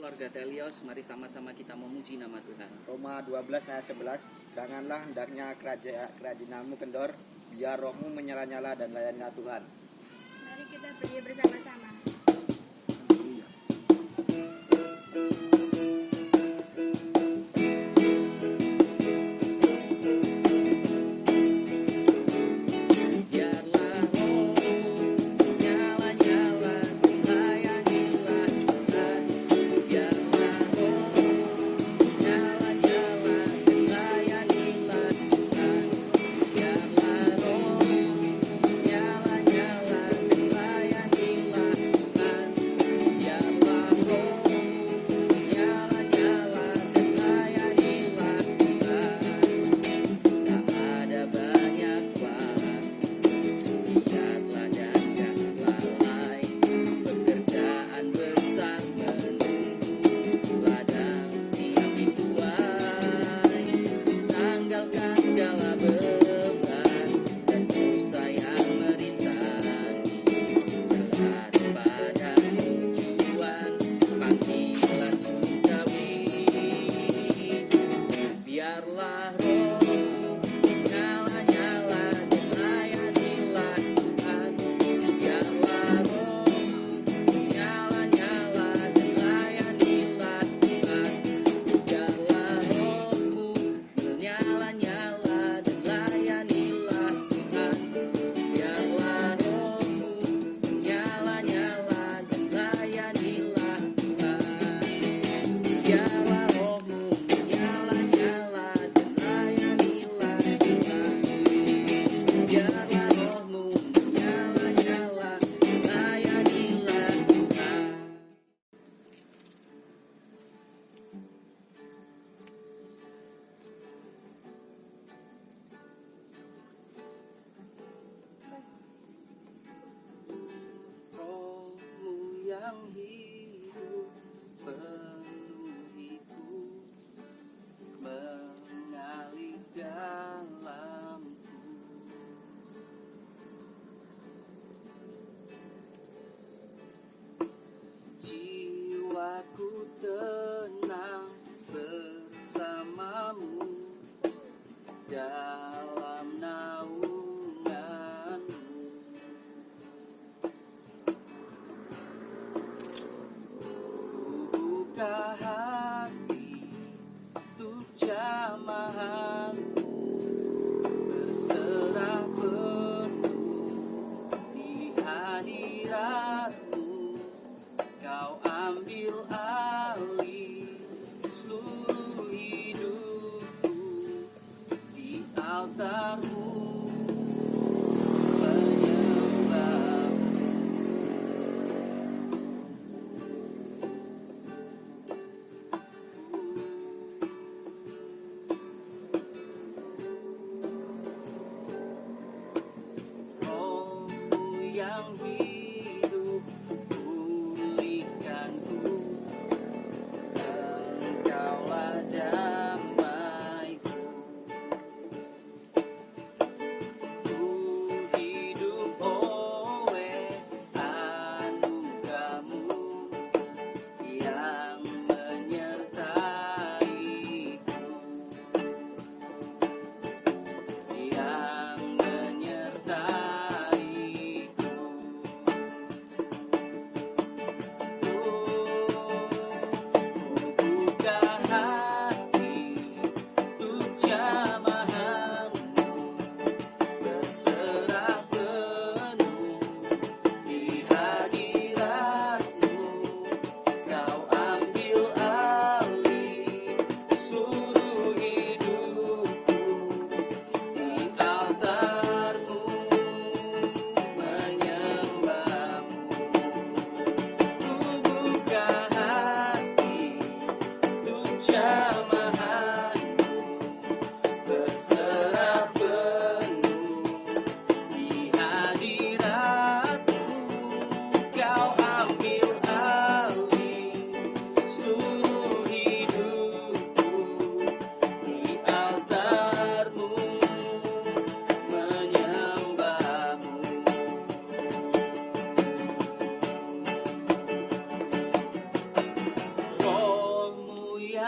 keluarga Telios, mari sama-sama kita memuji nama Tuhan. Roma 12 ayat 11, janganlah hendaknya kerajinanmu kendor, biar rohmu menyala-nyala dan layanilah Tuhan. Mari kita berdiri bersama-sama.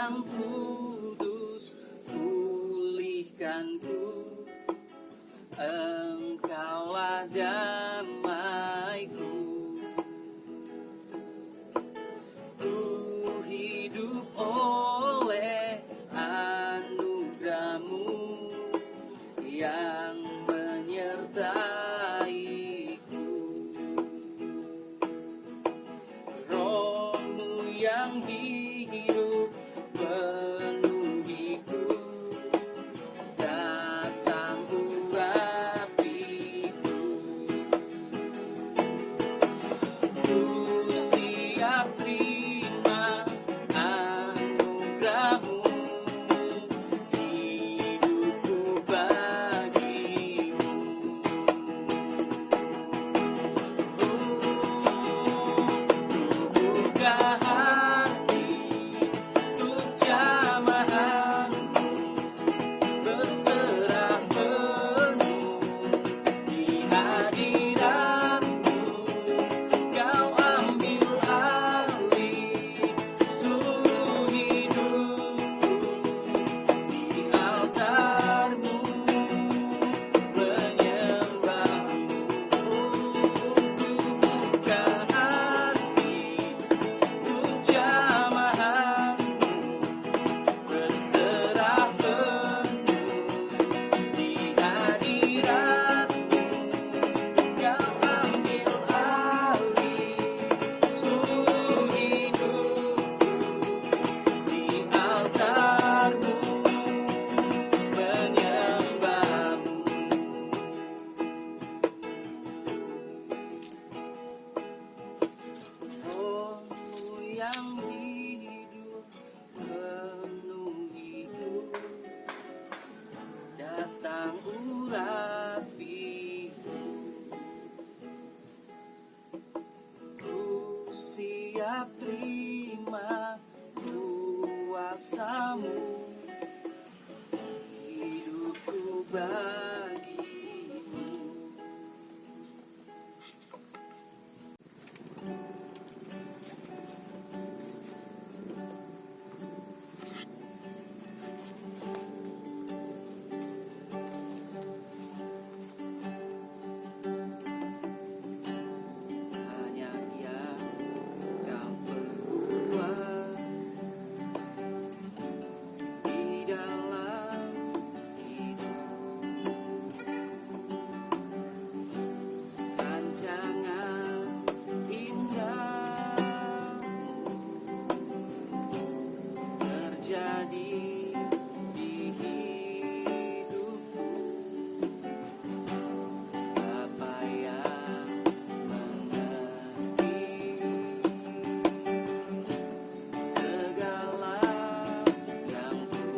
yang kudus, pulihkanku. Engkaulah damaiku. Ku hidup oleh anugerah-Mu yang menyertaiku. Roh-Mu yang hidup penuhiku. Datang urapiku. Ku siap terima anugerah-Mu. Hidupku bagimu. Buka hati untuk jamahan-Mu, berserah penuh di hadirat-Mu. Kau ambil alih seluruh hidupku di altar-Mu, menyembah-Mu. Buka hati untuk jamahan-Mu, berserah penuh di hadirat-Mu. Kau ambil alih seluruh hidupku di altar-Mu, menyembah-Mu. Roh-Mu yang hidup penuhiku. Datang urapiku. Ku siap terima kuasa-Mu. Hidupku bagimu. Hanya Dia yang berbuat di dalam hidup. Rancangan indah-Mu terjadi di hidupku. Bapa yang mengerti segala yang ku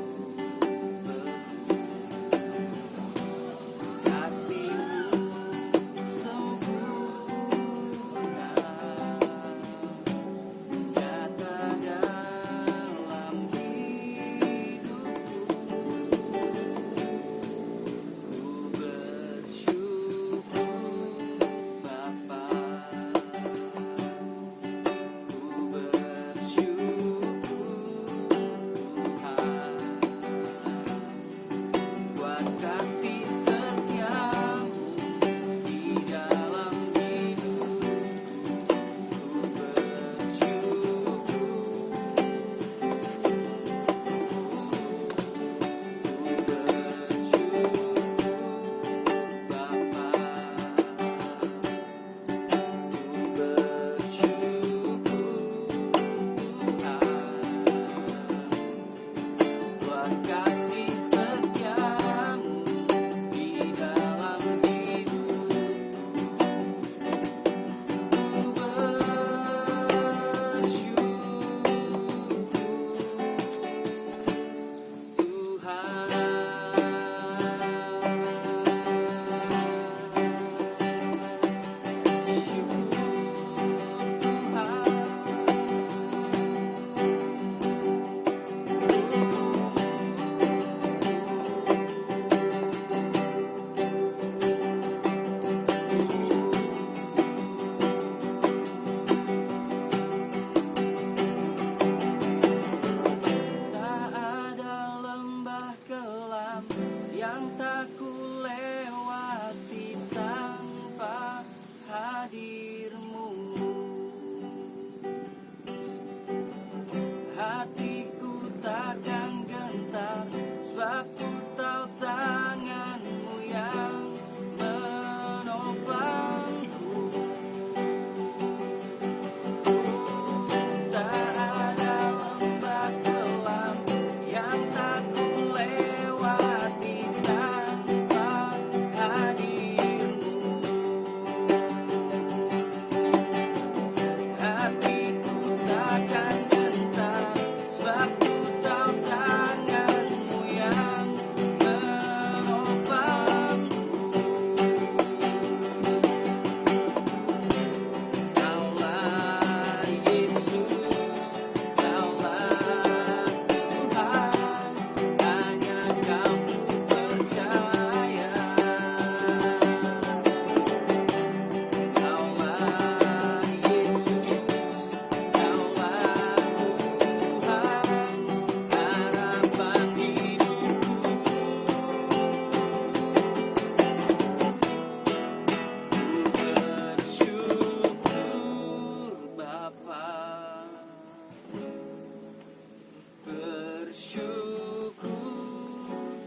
perlu. Kasih-Mu sempurna, nyata dalam hidup.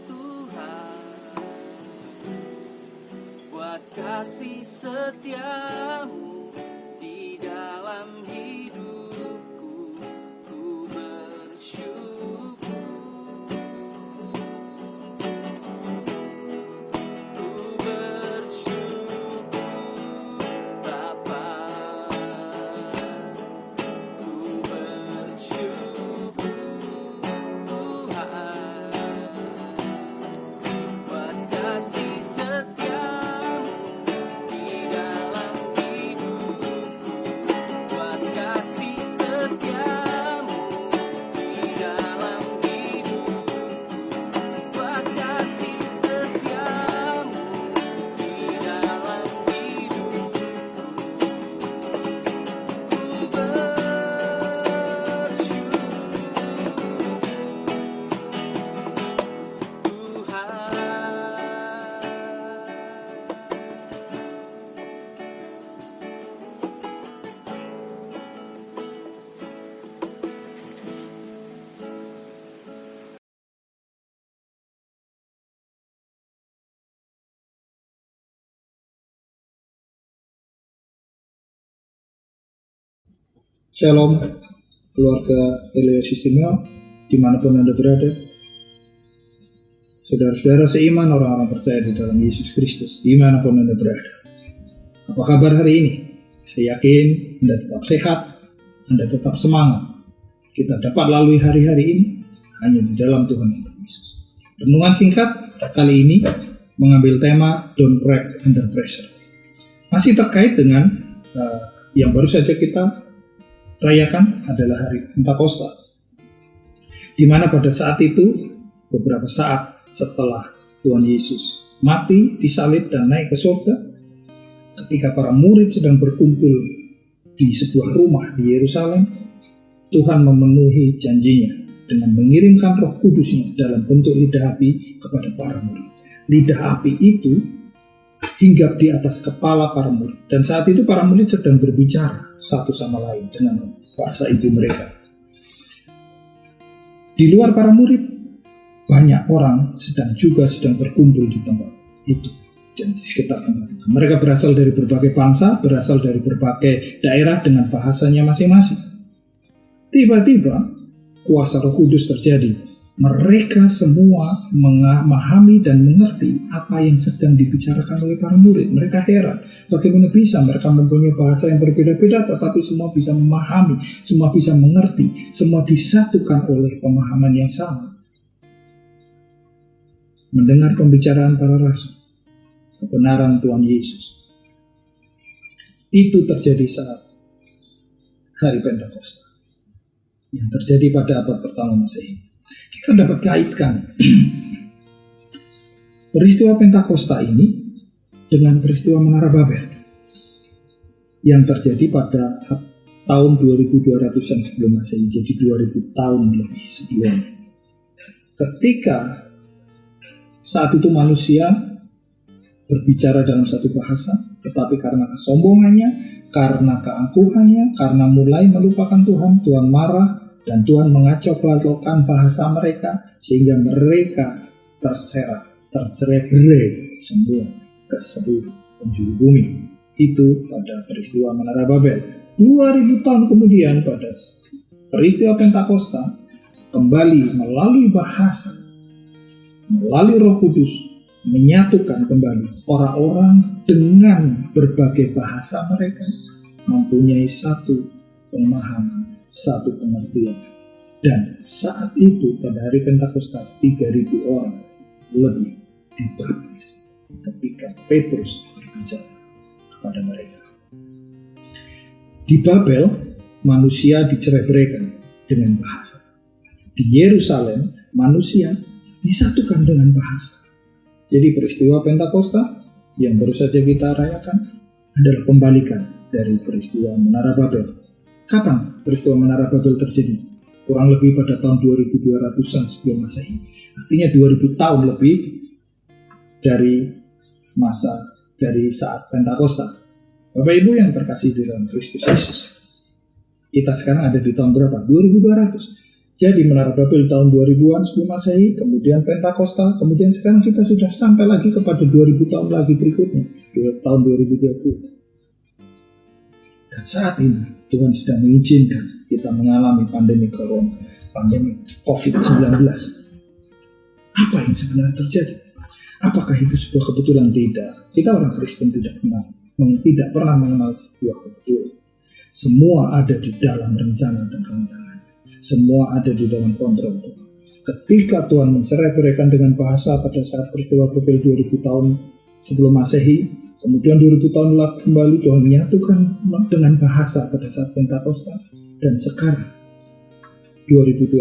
Tuhan buat kasih setiamu di dalam hidupku. Ku bersyukur, ku bersyukur Bapa, ku bersyukur Tuhan buat kasih setiamu di dalam hidupku, buat kasih setiamu di dalam hidupku, buat kasih setiamu di dalam hidupku. Ku bersyukur Tuhan. Shalom, keluarga Elias Istimewa, dimanapun Anda berada. Saudara-saudara seiman, orang-orang percaya di dalam Yesus Kristus, dimanapun Anda berada. Apa kabar hari ini? Saya yakin Anda tetap sehat, Anda tetap semangat. Kita dapat lalui hari-hari ini hanya di dalam Tuhan Yesus. Renungan singkat kali ini mengambil tema Don't Break Under Pressure. Masih terkait dengan yang baru saja kita rayakan adalah hari Pentakosta, di mana pada saat itu, beberapa saat setelah Tuhan Yesus mati, disalib dan naik ke surga, ketika para murid sedang berkumpul di sebuah rumah di Yerusalem, Tuhan memenuhi janjinya dengan mengirimkan Roh Kudus-Nya dalam bentuk lidah api kepada para murid. Lidah api itu hinggap di atas kepala para murid, dan saat itu para murid sedang berbicara satu sama lain dengan bahasa ibu mereka. Di luar para murid, banyak orang sedang berkumpul di tempat itu dan di sekitar tempat itu. Mereka berasal dari berbagai bangsa, berasal dari berbagai daerah dengan bahasanya masing-masing. Tiba-tiba kuasa Roh Kudus terjadi. Mereka semua memahami dan mengerti apa yang sedang dibicarakan oleh para murid. Mereka heran, bagaimana bisa mereka mempunyai bahasa yang berbeda-beda, tetapi semua bisa memahami, semua bisa mengerti, semua disatukan oleh pemahaman yang sama. Mendengar pembicaraan para rasul, kebenaran Tuhan Yesus, itu terjadi saat hari Pentakosta, yang terjadi pada abad pertama Masehi. Kita dapat kaitkan peristiwa Pentakosta ini dengan peristiwa Menara Babel yang terjadi pada tahun 2200-an sebelum Masehi, jadi 2000 tahun lebih sebelumnya. Ketika saat itu manusia berbicara dalam satu bahasa, tetapi karena kesombongannya, karena keangkuhannya, karena mulai melupakan Tuhan, Tuhan marah dan Tuhan mengacau-balokkan bahasa mereka sehingga mereka tercerai-berai semua ke seluruh penjuru bumi. Itu pada peristiwa Menara Babel. 2000 tahun kemudian pada peristiwa Pentakosta, kembali melalui bahasa, melalui Roh Kudus, menyatukan kembali orang-orang dengan berbagai bahasa mereka, mempunyai satu pemahaman, satu pengertian. Dan saat itu pada hari Pentakosta 3.000 orang lebih dibaptis ketika Petrus berbicara kepada mereka. Di Babel manusia dicerai-beraikan dengan bahasa. Di Yerusalem manusia disatukan dengan bahasa. Jadi peristiwa Pentakosta yang baru saja kita rayakan adalah pembalikan dari peristiwa Menara Babel. Kapan peristiwa Menara Babel terjadi? Kurang lebih pada tahun 2200-an sebelum Masehi. Artinya 2000 tahun lebih dari saat Pentakosta. Bapak Ibu yang terkasih di dalam Kristus Yesus, kita sekarang ada di tahun berapa? 2200. Jadi Menara Babel tahun 2000-an sebelum Masehi, kemudian Pentakosta, kemudian sekarang kita sudah sampai lagi kepada 2000 tahun lagi berikutnya, tahun 2020. Dan saat ini Tuhan sedang mengizinkan kita mengalami pandemi corona, pandemi COVID-19. Apa yang sebenarnya terjadi? Apakah itu sebuah kebetulan? Tidak. Kita orang Kristen tidak pernah mengenal sebuah kebetulan. Semua ada di dalam rencana dan rancangan. Semua ada di dalam kontrol Tuhan. Ketika Tuhan mencerai-beraikan dengan bahasa pada saat peristiwa Babel 2000 tahun sebelum Masehi, kemudian 2000 tahun kembali Tuhan menyatukan dengan bahasa pada saat Pentakosta, dan sekarang 2020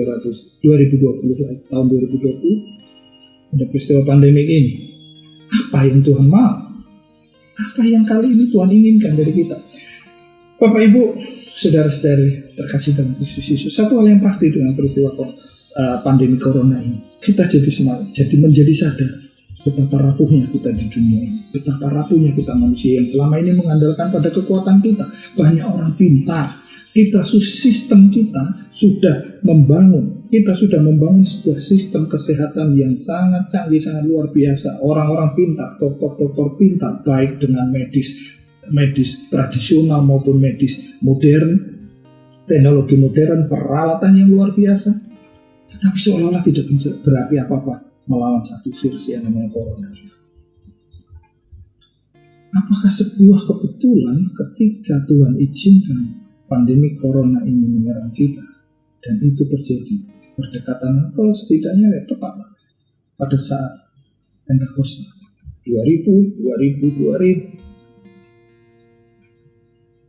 tahun 2020 ada peristiwa pandemik ini. Apa yang Tuhan mau? Apa yang kali ini Tuhan inginkan dari kita? Bapak Ibu, saudara-saudari terkasih dalam Kristus Yesus, satu hal yang pasti dengan peristiwa pandemi corona ini, kita jadi menjadi sadar betapa rapuhnya kita di dunia ini, betapa rapuhnya kita manusia yang selama ini mengandalkan pada kekuatan kita. Banyak orang pintar, sistem kita sudah membangun sebuah sistem kesehatan yang sangat canggih, sangat luar biasa. Orang-orang pintar, dokter-dokter pintar, baik dengan medis tradisional maupun medis modern, teknologi modern, peralatan yang luar biasa, tetapi seolah-olah tidak bisa berarti apa-apa melawan satu virus yang namanya corona. Apakah sebuah kebetulan ketika Tuhan izinkan pandemi corona ini menyerang kita, dan itu terjadi berdekatan atau setidaknya tepat pada saat Pentakosta 2000.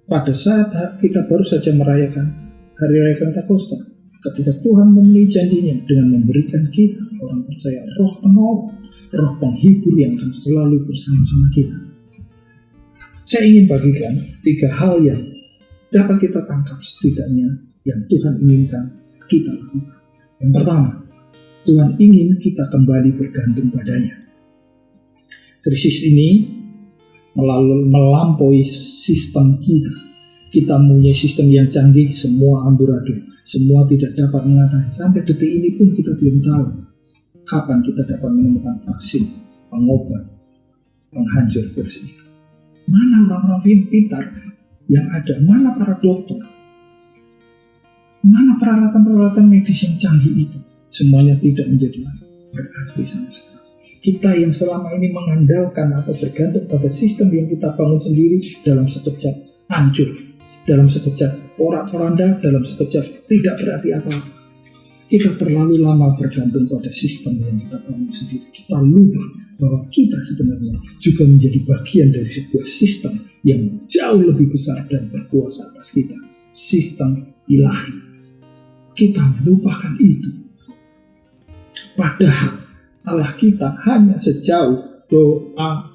Pada saat kita baru saja merayakan Hari Raya Pentakosta, ketika Tuhan memenuhi janjinya dengan memberikan kita orang percaya roh penolong, roh penghibur yang akan selalu bersama-sama kita. Saya ingin bagikan 3 hal yang dapat kita tangkap setidaknya yang Tuhan inginkan kita lakukan. Yang pertama, Tuhan ingin kita kembali bergantung padanya. Krisis ini melampaui sistem kita. Kita mempunyai sistem yang canggih, semua amburadul, semua tidak dapat mengatasi. Sampai detik ini pun kita belum tahu kapan kita dapat menemukan vaksin, pengobat, penghancur virus itu. Mana orang-orang pintar yang ada? Mana para dokter? Mana peralatan-peralatan medis yang canggih itu? Semuanya tidak menjadi berarti sama sekali. Kita yang selama ini mengandalkan atau bergantung pada sistem yang kita bangun sendiri, dalam sekejap hancur, dalam sekejap porak-poranda, dalam sekejap tidak berarti apa-apa. Kita terlalu lama bergantung pada sistem yang kita bangun sendiri. Kita lupa bahwa kita sebenarnya juga menjadi bagian dari sebuah sistem yang jauh lebih besar dan berkuasa atas kita, sistem ilahi. Kita melupakan itu. Padahal Allah kita hanya sejauh doa.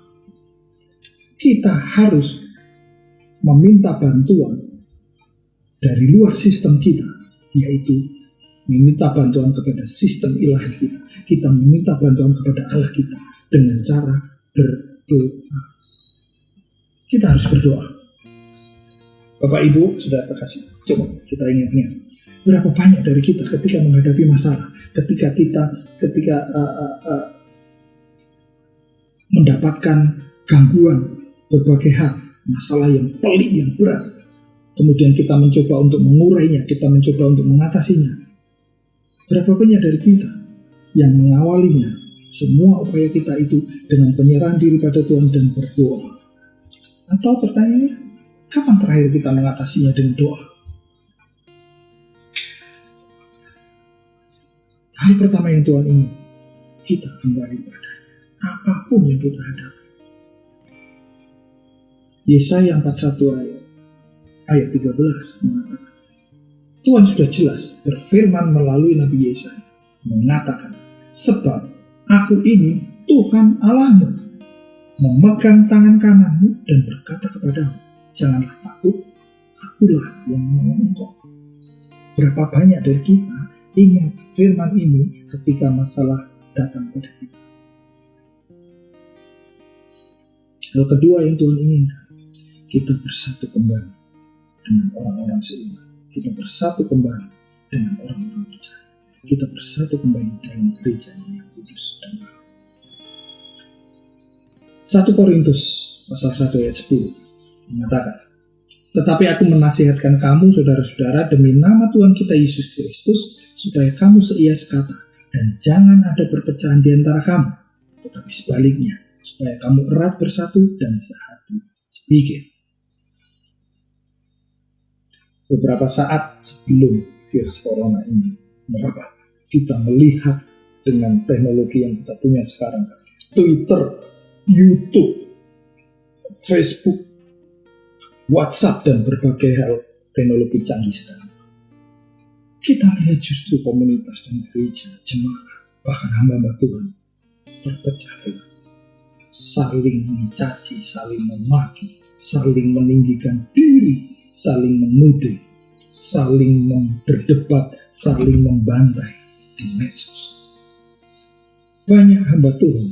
Kita harus meminta bantuan dari luar sistem kita, yaitu meminta bantuan kepada sistem ilahi kita. Kita meminta bantuan kepada Allah kita dengan cara berdoa. Kita harus berdoa. Bapak Ibu sudah terkasih, coba kita ingat-ingat. Berapa banyak dari kita ketika menghadapi masalah, ketika mendapatkan gangguan berbagai hal, masalah yang pelik, yang berat, kemudian kita mencoba untuk mengurainya, kita mencoba untuk mengatasinya. Berapa banyak dari kita yang mengawalinya, semua upaya kita itu dengan penyerahan diri pada Tuhan dan berdoa? Atau pertanyaannya, kapan terakhir kita mengatasinya dengan doa? Hal pertama yang Tuhan ingin, kita kembali pada apapun yang kita hadapi. Yesaya 41 ayat 13 mengatakan, Tuhan sudah jelas berfirman melalui Nabi Yesaya, mengatakan, sebab aku ini Tuhan Allahmu, memegang tangan kananmu dan berkata kepadamu, janganlah takut, akulah yang menolong engkau. Berapa banyak dari kita ingat firman ini ketika masalah datang pada kita. Hal kedua yang Tuhan inginkan, kita bersatu kembali dengan orang-orang seiman. Kita bersatu kembali dengan orang-orang percaya. kita bersatu kembali dalam gereja-Nya yang kudus dan baru. 1 Korintus pasal 1 ayat 10 mengatakan, tetapi aku menasihatkan kamu saudara-saudara demi nama Tuhan kita Yesus Kristus, supaya kamu seia sekata dan jangan ada perpecahan di antara kamu, tetapi sebaliknya supaya kamu erat bersatu dan sehati sepikir. Beberapa saat sebelum virus corona ini merebak, kita melihat dengan teknologi yang kita punya sekarang, Twitter, YouTube, Facebook, WhatsApp, dan berbagai hal teknologi canggih sekarang. Kita melihat justru komunitas dan gereja, jemaat, bahkan hamba-hamba Tuhan terpecah belah, saling mencaci, saling memaki, saling meninggikan diri, saling menuding, saling berdebat, saling membantai di medsos. Banyak hamba Tuhan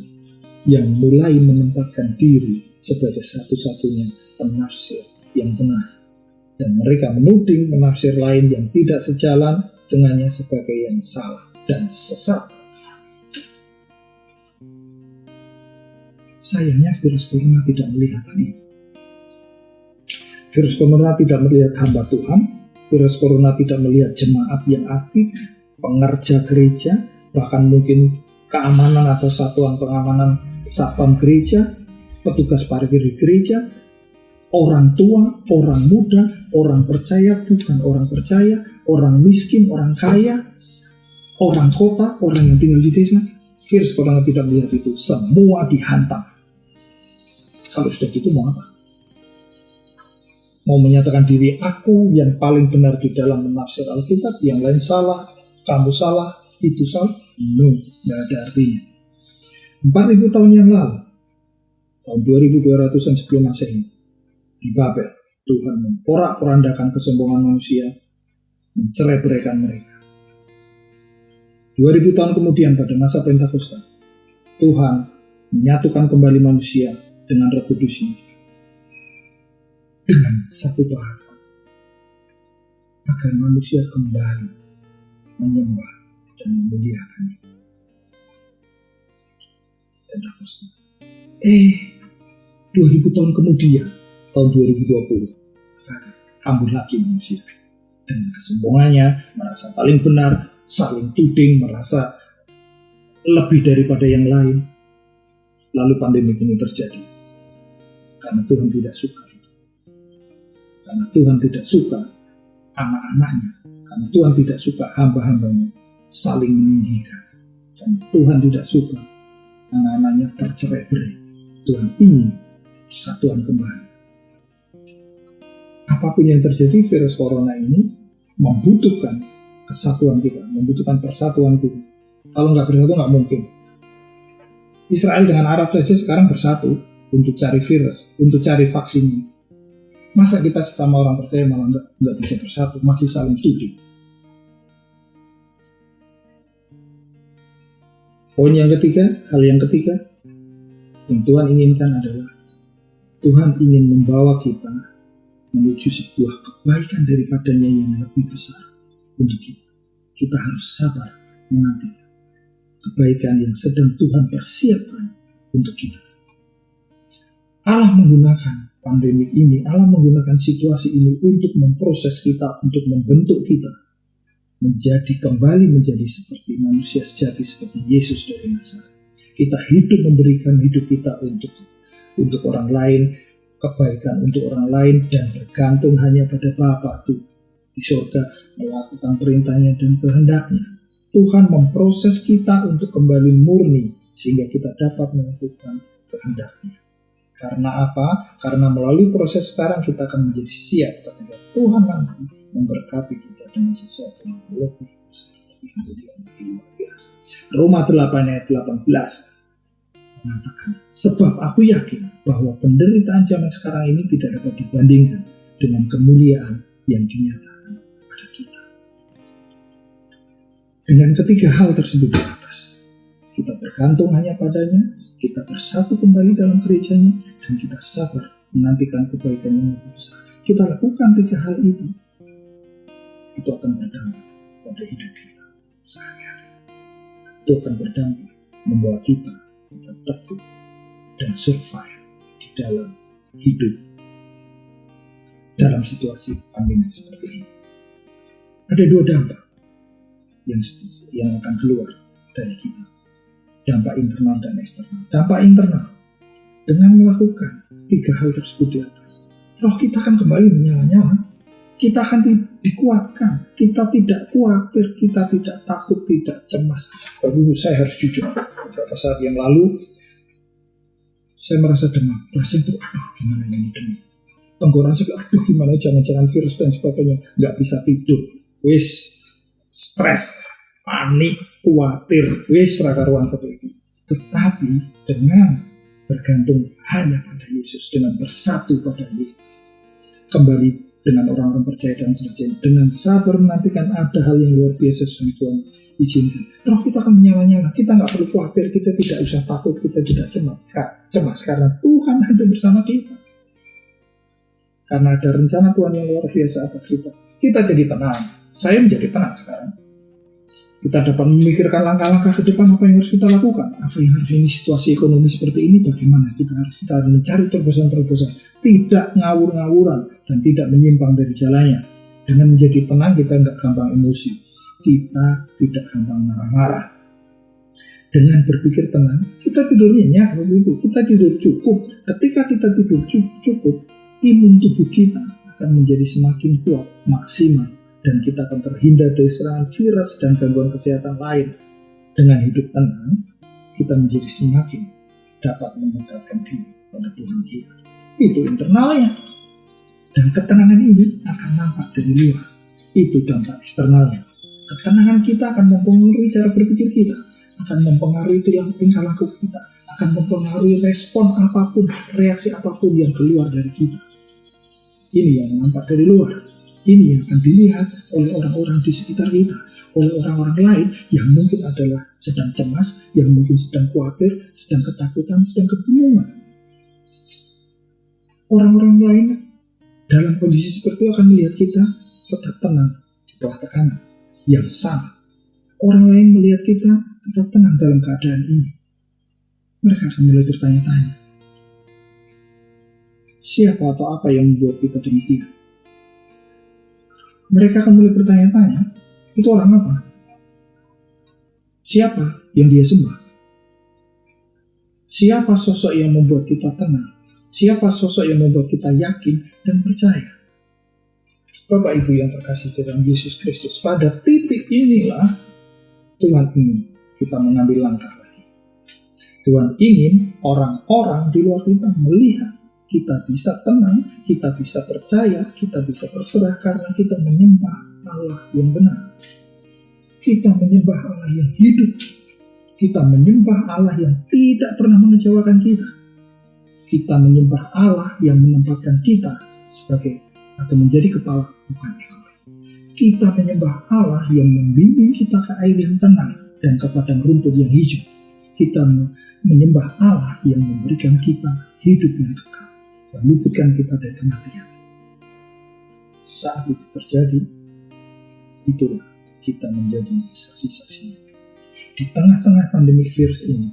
yang mulai menempatkan diri sebagai satu-satunya penafsir yang benar, dan mereka menuding penafsir lain yang tidak sejalan dengannya sebagai yang salah dan sesat. Sayangnya virus corona tidak melihat hal itu. Virus corona tidak melihat hamba Tuhan, virus corona tidak melihat jemaat yang aktif, pengerja gereja, bahkan mungkin keamanan atau satuan pengamanan satpam gereja, petugas parkir di gereja, orang tua, orang muda, orang percaya, bukan orang percaya, orang miskin, orang kaya, orang kota, orang yang tinggal di desa. Virus corona tidak melihat itu, semua dihantam. Kalau sudah gitu mau apa? Mau menyatakan diri aku yang paling benar di dalam menafsir Alkitab, yang lain salah, kamu salah, itu salah? No, tidak ada artinya. 4.000 tahun yang lalu, tahun 2200-an sebelum Masehi, di Babel, Tuhan memporak-porandakan kesombongan manusia, mencerai-beraikan mereka. 2000 tahun kemudian pada masa Pentakosta, Tuhan menyatukan kembali manusia dengan Roh Kudus-Nya dengan satu bahasa, agar manusia kembali menyembah dan memuliakannya. Pentakosta. 2000 tahun kemudian, tahun 2020, kambuh lagi manusia dengan kesombongannya, merasa paling benar, saling tuding, merasa lebih daripada yang lain. Lalu pandemi ini terjadi karena Tuhan tidak suka itu, karena Tuhan tidak suka anak-anaknya, karena Tuhan tidak suka hamba-hambanya saling meninggikan, dan Tuhan tidak suka anak-anaknya tercerai-berai. Tuhan ingin persatuan kembali. Apapun yang terjadi, virus corona ini membutuhkan kesatuan kita, membutuhkan persatuan kita. Kalau nggak bersatu nggak mungkin. Israel dengan Arab saja sekarang bersatu untuk cari virus, untuk cari vaksinnya. Masa kita sesama orang percaya malah nggak bisa bersatu, masih saling tuding. Poin yang ketiga, hal yang ketiga yang Tuhan inginkan adalah Tuhan ingin membawa kita menuju sebuah kebaikan daripadanya yang lebih besar untuk kita. Kita harus sabar menantikan kebaikan yang sedang Tuhan persiapkan untuk kita. Allah menggunakan pandemi ini, Allah menggunakan situasi ini untuk memproses kita, untuk membentuk kita kembali menjadi seperti manusia sejati, seperti Yesus dari Nazaret. Kita hidup, memberikan hidup kita untuk orang lain, kebaikan untuk orang lain, dan bergantung hanya pada Bapa tuh di surga, melakukan perintahnya dan kehendaknya. Tuhan memproses kita untuk kembali murni sehingga kita dapat melakukan kehendaknya. Karena apa? Karena melalui proses sekarang kita akan menjadi siap ketika Tuhan nanti memberkati kita dengan sesuatu yang lebih besar, lebih luar biasa. Roma 8 ayat 18 mengatakan, sebab aku yakin bahwa penderitaan zaman sekarang ini tidak dapat dibandingkan dengan kemuliaan yang dinyatakan kepada kita. Dengan ketiga hal tersebut di atas, kita bergantung hanya padanya, kita bersatu kembali dalam gerejanya, dan kita sabar menantikan kebaikan yang lebih besar. Kita lakukan tiga hal itu akan berdampak pada hidup kita. sehari-hari. Itu akan berdampak membawa kita tetap teguh dan survive di dalam hidup dalam situasi pandemi seperti ini. Ada dua dampak yang akan keluar dari kita. Dampak internal dan eksternal. Dampak internal, dengan melakukan 3 hal tersebut di atas, roh kita akan kembali menyala-nyala. Kita akan dikuatkan. Kita tidak khawatir, kita tidak takut, tidak cemas. Bapak Ibu, saya harus jujur. Beberapa saat yang lalu, saya merasa demam. Rasanya itu, gimana ini demam. Tenggorokan saya, gimana, jangan-jangan virus dan sebagainya. Nggak bisa tidur. Stres, panik, khawatir. Raka-ruang seperti itu. Tetapi dengan bergantung hanya pada Yesus, dengan bersatu pada Yesus, kembali dengan orang-orang percaya dan kerjaan, dengan sabar menantikan ada hal yang luar biasa yang Tuhan izinkan, roh kita akan menyala-nyala. Kita nggak perlu khawatir, kita tidak usah takut, kita tidak cemas karena Tuhan ada bersama kita. Karena ada rencana Tuhan yang luar biasa atas kita. Kita jadi tenang. Saya menjadi tenang sekarang. Kita dapat memikirkan langkah-langkah ke depan, apa yang harus kita lakukan, apa yang harus ini situasi ekonomi seperti ini, bagaimana kita mencari terobosan-terobosan, tidak ngawur-ngawuran dan tidak menyimpang dari jalannya. Dengan menjadi tenang, kita tidak gampang emosi, kita tidak gampang marah-marah. Dengan berpikir tenang, kita tidur nyenyak, kita tidur cukup. Ketika kita tidur cukup, imun tubuh kita akan menjadi semakin kuat, maksimal, dan kita akan terhindar dari serangan virus dan gangguan kesehatan lain. Dengan hidup tenang, kita menjadi semakin dapat mendekatkan diri pada Tuhan kita. Itu internalnya. Dan ketenangan ini akan nampak dari luar. Itu dampak eksternalnya. Ketenangan kita akan mempengaruhi cara berpikir kita, akan mempengaruhi tingkah laku kita, akan mempengaruhi respon apapun, reaksi apapun yang keluar dari kita. Ini yang nampak dari luar. Ini yang akan dilihat oleh orang-orang di sekitar kita, oleh orang-orang lain yang mungkin adalah sedang cemas, yang mungkin sedang khawatir, sedang ketakutan, sedang kebingungan. Orang-orang lain dalam kondisi seperti itu akan melihat kita tetap tenang di bawah tekanan yang sama. Orang lain melihat kita tetap tenang dalam keadaan ini. Mereka akan mulai bertanya-tanya, siapa atau apa yang membuat kita demikian? Mereka akan mulai bertanya-tanya, itu orang apa? Siapa yang dia sembah? Siapa sosok yang membuat kita tenang? Siapa sosok yang membuat kita yakin dan percaya? Bapak Ibu yang terkasih dalam Yesus Kristus, pada titik inilah Tuhan ingin kita mengambil langkah lagi. Tuhan ingin orang-orang di luar kita melihat kita bisa tenang, kita bisa percaya, kita bisa berserah karena kita menyembah Allah yang benar. Kita menyembah Allah yang hidup. Kita menyembah Allah yang tidak pernah mengecewakan kita. Kita menyembah Allah yang menempatkan kita sebagai atau menjadi kepala, bukan ekor. Kita menyembah Allah yang membimbing kita ke air yang tenang dan ke padang rumput yang hijau. Kita menyembah Allah yang memberikan kita hidup yang kekal, meluputkan kita dari kematian. Saat itu terjadi, itulah kita menjadi saksi-saksi. Di tengah-tengah pandemi virus ini,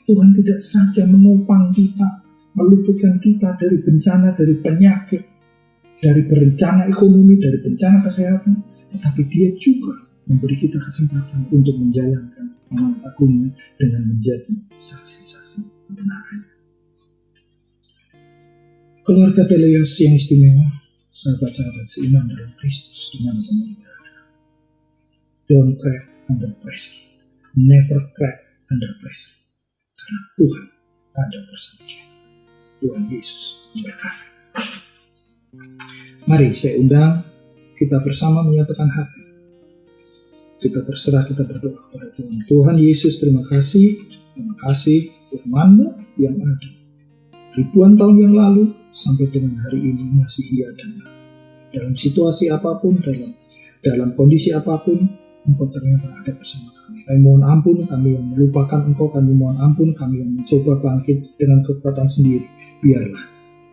Tuhan tidak saja menopang kita, meluputkan kita dari bencana, dari penyakit, dari bencana ekonomi, dari bencana kesehatan, tetapi Dia juga memberi kita kesempatan untuk menjalankan amanat agungnya dengan menjadi saksi-saksi kebenarannya. Keluarga Teleos yang istimewa, sahabat-sahabat seiman dalam Kristus dimanapun berada. Don't crack under pressure. Never crack under pressure. Karena Tuhan ada bersama kita. Tuhan Yesus memberkati. Mari saya undang kita bersama menyatakan hati. Kita berserah, kita berdoa kepada Tuhan. Tuhan Yesus, terima kasih firman-Mu yang ada ribuan tahun yang lalu sampai dengan hari ini masih iya dan dalam situasi apapun, dalam kondisi apapun, Engkau ternyata ada bersama kami. Kami mohon ampun, kami yang melupakan Engkau, kami mohon ampun, kami yang mencoba bangkit dengan kekuatan sendiri. Biarlah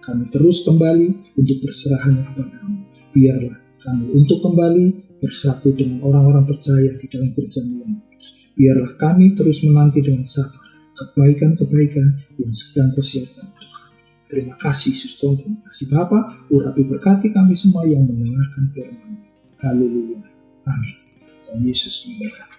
kami terus kembali untuk berserah hanya kepada-Mu. Biarlah kami untuk kembali bersatu dengan orang-orang percaya di dalam kerajaan yang kudus. Biarlah kami terus menanti dengan sabar kebaikan-kebaikan yang sedang Kau siapkan untuk kami. Terima kasih Yesus Tuhan, terima kasih Bapa. Urapi berkati kami semua yang mendengarkan firman. Haleluya. Amin. Tuhan Yesus memberkati.